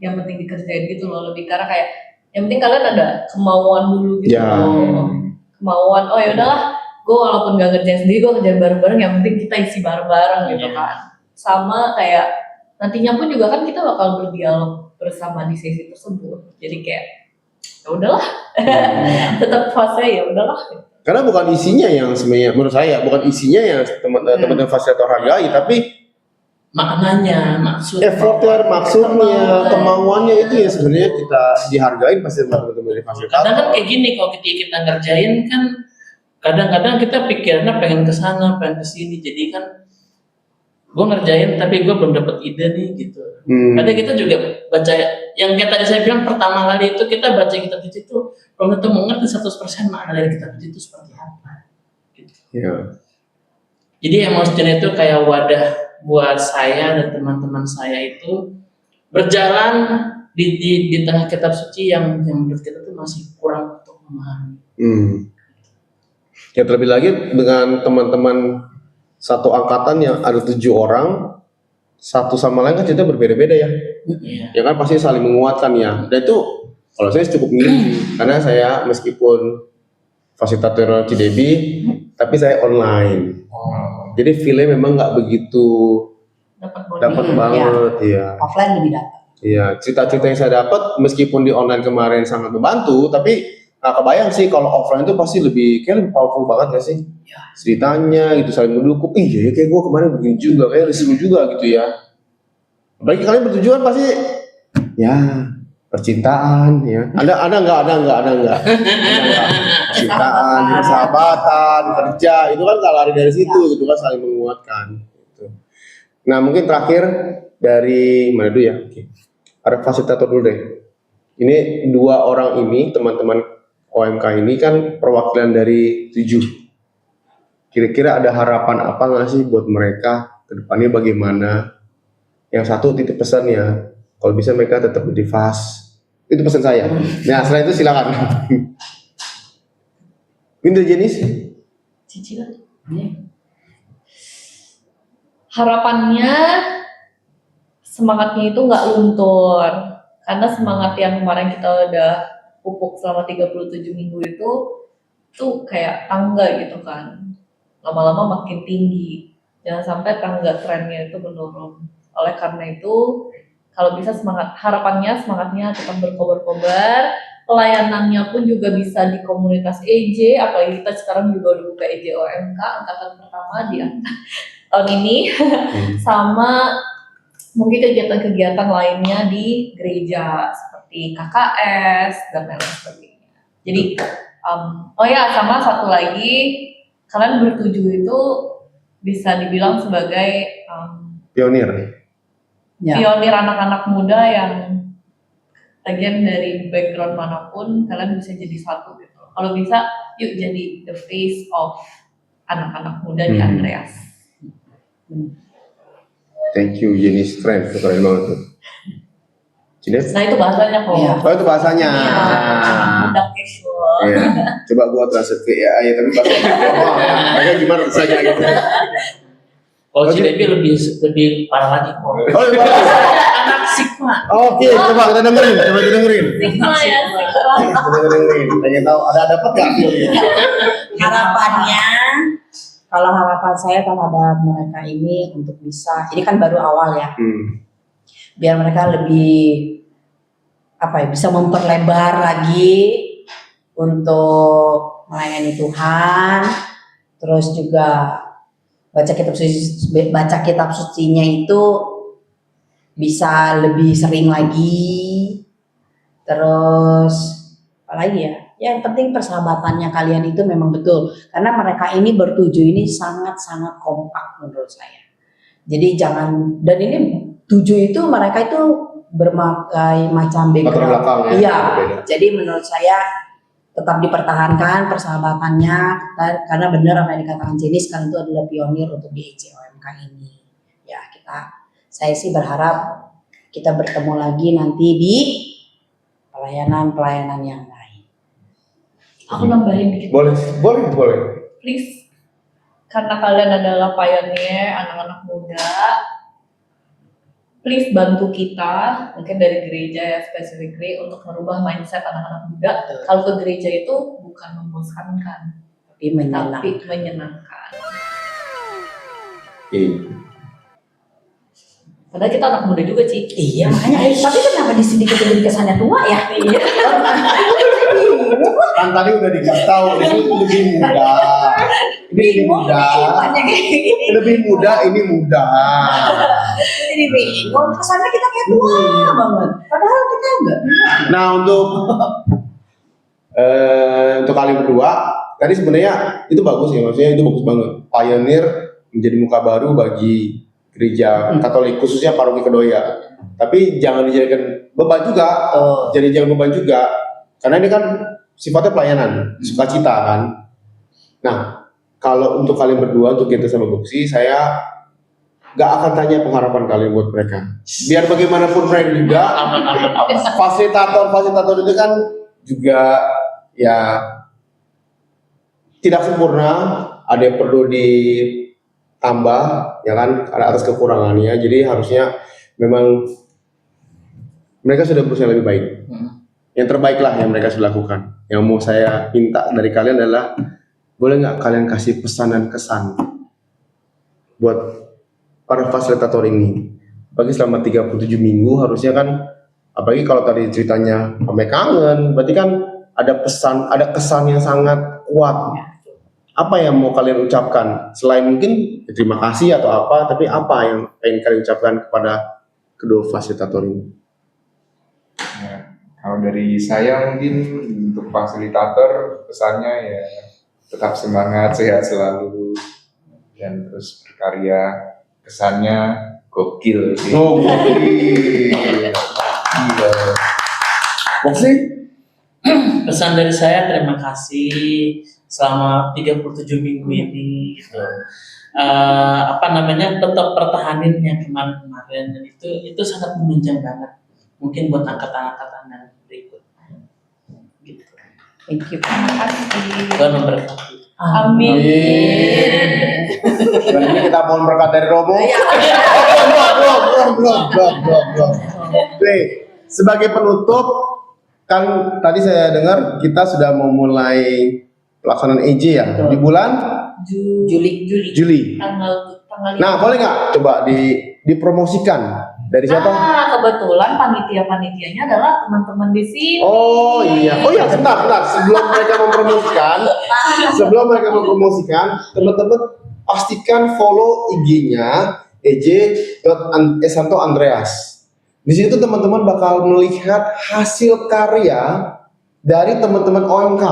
yang penting dikerjain gitu loh, lebih karena kayak yang penting kalian ada kemauan dulu gitu Ya. loh. Kemauan, oh ya udahlah, gue walaupun gak kerjain sendiri, gue kerjain bareng-bareng, yang penting kita isi bareng-bareng gitu kan. Sama kayak nantinya pun juga kan kita bakal berdialog bersama di sesi tersebut. Jadi kayak ya udahlah, tetap fase ya udahlah. Karena bukan isinya yang sebenarnya menurut saya bukan isinya yang teman-teman fasilitator hargai, tapi maknanya, effortnya, maksudnya, kemauannya itu ya sebenarnya kita dihargain pasti sama teman-teman dari Kadang kan fasilitator. kayak gini, kalau kita ngerjain kan kadang-kadang kita pikirannya pengen ke sana, pengen ke sini, jadi kan gue ngerjain tapi gue belum dapet ide nih gitu. Kadang kita juga baca yang kayak tadi saya bilang pertama kali itu kita baca kitab suci itu belum tentu mengerti 100% makna dari kitab suci itu seperti apa. Gitu. Ya. Jadi Emostion itu kayak wadah buat saya dan teman-teman saya itu berjalan di tengah kitab suci yang menurut kita tuh masih kurang untuk memahami. Ya terlebih lagi dengan teman-teman satu angkatan yang ada 7 orang, satu sama lain kan cerita berbeda-beda ya. Iya. Ya kan pasti saling menguatkan ya. Dan itu kalau saya cukup milih karena saya meskipun fasilitator CDB, tapi saya online. Jadi feel-nya memang nggak begitu dapat banget ya. Offline lebih dapat. Iya, cerita-cerita yang saya dapat meskipun di online kemarin sangat membantu, tapi nggak kebayang sih kalau offline itu pasti kayak lebih powerful banget gak sih? Ya. Ceritanya gitu saling mendukung. Iya, kayak gue kemarin begini juga, kayak seru juga gitu ya. Apalagi kalian bertujuan pasti ya percintaan ya. Ada nggak? Percintaan, persahabatan, kerja itu kan nggak lari dari situ gitu kan saling menguatkan. Gitu. Nah mungkin terakhir dari mana dulu ya? Oke. Ada fasilitator dulu deh. Ini 2 orang ini teman-teman OMK ini kan perwakilan dari 7. Kira-kira ada harapan apa nggak sih buat mereka ke depannya bagaimana? Yang satu titip pesan ya, kalau bisa mereka tetap di fast. Itu pesan saya. Nah setelah itu silakan. Pintu jenis? Cicilan. Harapannya semangatnya itu nggak luntur, karena semangat yang kemarin kita udah pupuk selama 37 minggu itu tuh kayak tangga gitu kan, lama-lama makin tinggi, jangan sampai tangga trennya itu menurun. Oleh karena itu kalau bisa harapannya semangatnya tetap berkobar-kobar, pelayanannya pun juga bisa di komunitas EJ, apalagi kita sekarang juga udah buka EJ OMK angkatan pertama di tahun ini, sama mungkin kegiatan-kegiatan lainnya di gereja seperti KKS dan lain sebagainya. Jadi, sama satu lagi, kalian bertujuh itu bisa dibilang sebagai Pionir. Ya. pionir anak-anak muda yang bagian dari background manapun kalian bisa jadi satu gitu. Kalau bisa, yuk jadi the face of anak-anak muda di Andreas. Thank you Jenny Strength, itu keren banget tuh. Cines? Nah itu bahasanya kok. Iya. Oh itu bahasanya. Muda casual. Iya. Coba gua translate ke AI tapi bahasa normal ya. Mereka gimana saja gitu. Kalau CDB lebih parah lagi kok. Oh, iya. Anak Sigma. Oke, coba kita dengerin. Sigma ya, Sigma. Kita dengerin. Pengen tahu ada dapat nggak? Harapannya, kalau harapan saya terhadap mereka ini untuk bisa, ini kan baru awal ya, biar mereka lebih bisa memperlebar lagi untuk melayani Tuhan, terus juga baca kitab sucinya itu bisa lebih sering lagi, terus apalagi ya, yang penting persahabatannya kalian itu memang betul, karena mereka ini bertujuh ini sangat-sangat kompak menurut saya. Jadi jangan, dan ini 7 itu mereka itu berbagai macam Latar background. belakang ya, Iya, berbeda. jadi menurut saya tetap dipertahankan persahabatannya, karena benar apa yang dikatakan Jenny, sekarang itu adalah pionir untuk di EJOMK ini. Ya saya sih berharap kita bertemu lagi nanti di pelayanan yang lain. Aku nambahin dikit. Boleh. Please, karena kalian adalah pioneer, anak-anak muda, please bantu kita, mungkin dari gereja ya specifically, untuk merubah mindset anak-anak muda. Kalau ke gereja itu bukan membosankan, Tapi menyenangkan. tapi menyenangkan. Padahal kita anak muda juga, Ci. Iya makanya. Tapi kenapa di sini kita jadi kesannya tua ya? Iya. Kan tadi udah dikasih tahu ini lebih muda. Ini lebih muda. Banyak kayak gini. Lebih muda, ini muda. ini bingung. Kesannya kita kayak tua banget. Padahal kita enggak. Nah, untuk kalian berdua tadi sebenarnya itu bagus ya, maksudnya itu bagus banget. Pioneer menjadi muka baru bagi gereja Katolik, khususnya paroki Kedoya. Tapi jangan dijadikan beban juga, jadi jangan beban juga, karena ini kan sifatnya pelayanan, sukacita kan. Nah, kalau untuk kalian berdua, untuk kita sama Goksi, saya gak akan tanya pengharapan kalian buat mereka. Biar bagaimanapun mereka juga, fasilitator itu kan juga ya tidak sempurna, ada yang perlu ditambah, ya kan, atas kekurangannya. Jadi harusnya memang mereka sudah berusaha lebih baik. Yang terbaik lah yang mereka sudah lakukan. Yang mau saya minta dari kalian adalah, boleh nggak kalian kasih pesan dan kesan buat para fasilitator ini? Bagi selama 37 minggu harusnya kan, apalagi kalau tadi ceritanya sampai kangen, berarti kan ada pesan, ada kesan yang sangat kuat. Apa yang mau kalian ucapkan? Selain mungkin terima kasih atau apa, tapi apa yang pengen kalian ucapkan kepada kedua fasilitator ini? Ya, kalau dari saya mungkin untuk fasilitator pesannya ya tetap semangat, sehat selalu, dan terus berkarya. Kesannya gokil sih. Oh, gila. Boxy? Pesan dari saya, terima kasih selama 37 minggu ini gitu. Tetap pertahanin yang kemarin-kemarin, dan itu sangat menunjang banget mungkin buat angkatan-angkatan yang berikut gitu. Thank you. Terima kasih. Tuhan memberkati. Amin. Dan ini kita mohon berkat dari Romo. Belum. Oke, sebagai penutup, kan tadi saya dengar kita sudah mau mulai pelaksanaan EJ ya di bulan Juli. Tanggal Nah, boleh nggak coba dipromosikan dari siapa? kebetulan panitia-panitianya adalah teman-teman di sini. Oh iya, sebentar. Sebelum mereka mempromosikan, teman-teman pastikan follow IG-nya ej.esanto_andreas. Di situ teman-teman bakal melihat hasil karya dari teman-teman OMK.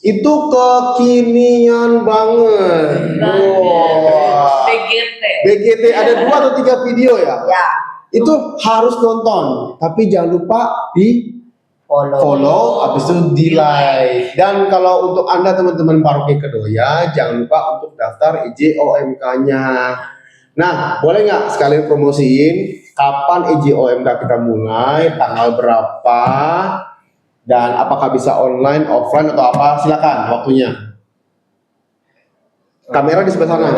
Itu kekinian banget. Wow. BGT ada 2 atau 3 video ya? Ya, Itu harus nonton, tapi jangan lupa di follow, habis itu di like. Dan kalau untuk Anda teman-teman paroki Kedoya, jangan lupa untuk daftar EJOMK-nya. Nah, boleh nggak sekalian promosiin kapan EJOMK kita mulai, tanggal berapa, dan apakah bisa online, offline atau apa? Silakan waktunya. Kamera di sebelah sana.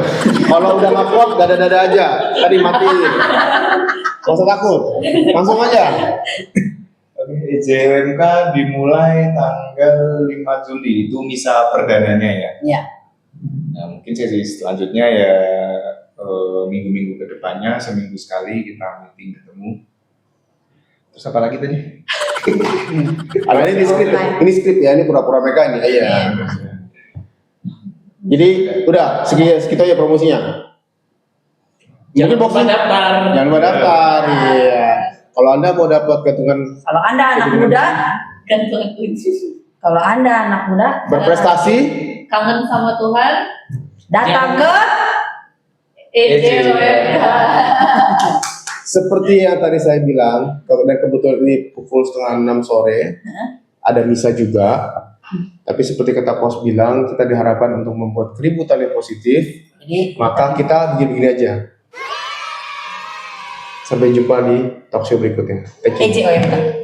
Kalau udah nggak kuat, dada-dada aja. Tadi matiin. Gak usah takut, langsung aja. Oke, EJOMK dimulai tanggal 5 Juli, itu misa perdananya ya. Iya. Nah, mungkin sesi selanjutnya ya minggu-minggu ke depannya, seminggu sekali kita meeting ketemu. Terus apa lagi tadi? Ada ini skrip ya, ini pura-pura mereka ini. Iya. Jadi udah segitu aja promosinya. Jangan Mungkin lupa daftar. Jangan lupa daftar. Iya. Kalau Anda mau dapat gantungan Kalau Anda anak muda, Gantungan kunci. kalau Anda anak muda, berprestasi, Kangen sama Tuhan. datang ke EJOMK. seperti yang tadi saya bilang, dan kebetulan ini pukul 5:30 sore, ada misa juga. Tapi seperti kata Pos bilang, kita diharapkan untuk membuat keributan yang positif. Jadi Maka kita begini aja. Sampai jumpa di talkshow berikutnya. Thank you. EJOMK.